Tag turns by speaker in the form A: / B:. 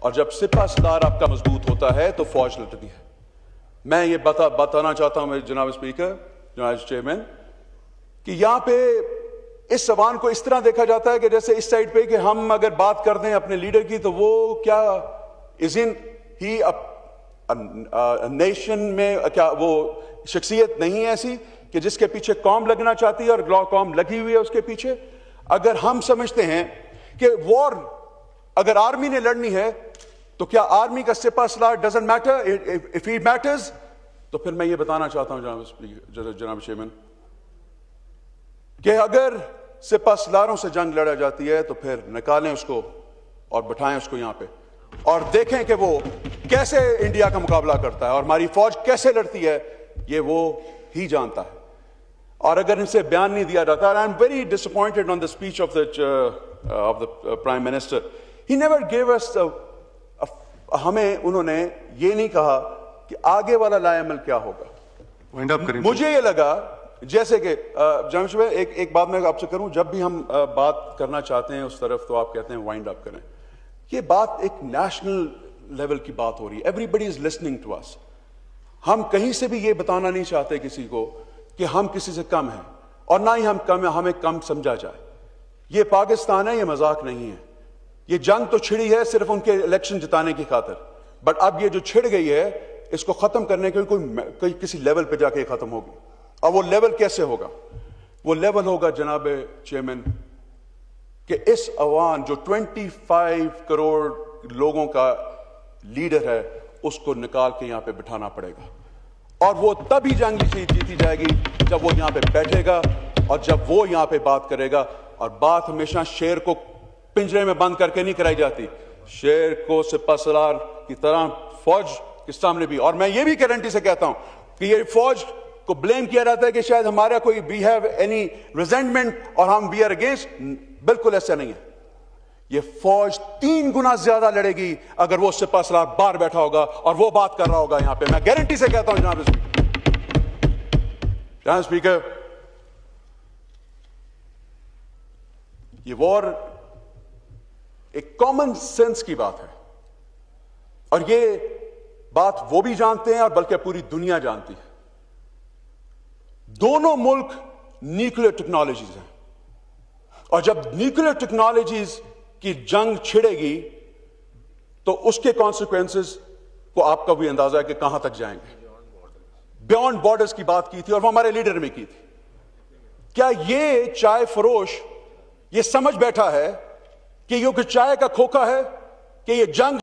A: और जब सिपह सलार आपका मजबूत होता है तो फौज लड़ती है। मैं ये बताना चाहता हूं जनाब स्पीकर, जनाब चेयरमैन, कि यहां पे इस सवाल को इस तरह देखा जाता है कि जैसे इस साइड पे कि हम अगर बात कर दें अपने लीडर की तो वो क्या इज इन ही नेशन में क्या वो शख्सियत नहीं है ऐसी कि जिसके पीछे कौम लगना चाहती है और कौम लगी हुई है उसके पीछे। अगर हम समझते हैं कि वॉर अगर आर्मी ने लड़नी है तो क्या आर्मी का सिपह सलार doesn't matter? If he matters तो फिर मैं ये बताना चाहता हूं जनाब चेयरमैन कि अगर सिपह सलारों से जंग लड़ा जाती है तो फिर निकालें उसको और बिठाएं उसको यहां पे और देखें कि वो कैसे इंडिया का मुकाबला करता है और हमारी फौज कैसे लड़ती है, ये वो ही जानता है। और अगर इनसे बयान नहीं दिया जाता, I am very disappointed on the speech of the prime minister. He never gave us, हमें उन्होंने ये नहीं कहा कि आगे वाला लाएमल क्या होगा। मुझे ये लगा जैसे कि जनाब एक बात मैं आपसे करूं, जब भी हम बात करना चाहते हैं उस तरफ तो आप कहते हैं वाइंड अप करें। ये बात एक नेशनल लेवल की बात हो रही है, everybody is listening to us. हम कहीं से भी ये बताना नहीं चाहते किसी को कि हम किसी से कम हैं और ना ही हम कम है, हमें कम समझा जाए। ये पाकिस्तान है, ये मजाक नहीं है। ये जंग तो छिड़ी है सिर्फ उनके इलेक्शन जिताने की खातिर, बट अब ये जो छिड़ गई है इसको खत्म करने के कोई किसी लेवल पे जाके खत्म होगी। और वो लेवल कैसे होगा? वो लेवल होगा जनाब चेयरमैन कि इस अवान जो 25 करोड़ लोगों का लीडर है उसको निकाल के यहां पे बिठाना पड़ेगा। और वो तभी जंग जीती जाएगी जब वो यहां पे बैठेगा और जब वो यहां पे बात करेगा। और बात हमेशा शेर को पिंजरे में बंद करके नहीं कराई जाती, शेर को सिपह सलार की तरह फौज के सामने भी। और मैं ये भी गारंटी से कहता हूं कि ये फौज को ब्लेम किया जाता है कि शायद हमारा कोई वी हैव एनी रिजेंटमेंट और हम वी आर अगेंस्ट, बिल्कुल ऐसा नहीं है। ये फौज 3 गुना ज्यादा लड़ेगी अगर वो सिपह सलार बाहर बैठा होगा और वो बात कर रहा होगा यहां पे। मैं गारंटी से कहता हूं जनाब स्पीकर, ये वॉर एक कॉमन सेंस की बात है और ये बात वो भी जानते हैं और बल्कि पूरी दुनिया जानती है। दोनों मुल्क न्यूक्लियर टेक्नोलॉजीज हैं और जब न्यूक्लियर टेक्नोलॉजीज की जंग छिड़ेगी तो उसके कॉन्सिक्वेंसेस को आपका भी अंदाजा है कि कहां तक जाएंगे। बियॉन्ड बॉर्डर्स की बात की थी और वो हमारे लीडर ने की थी। क्या ये चाय फरोश ये समझ बैठा है कि ये चाय का खोखा है कि ये जंग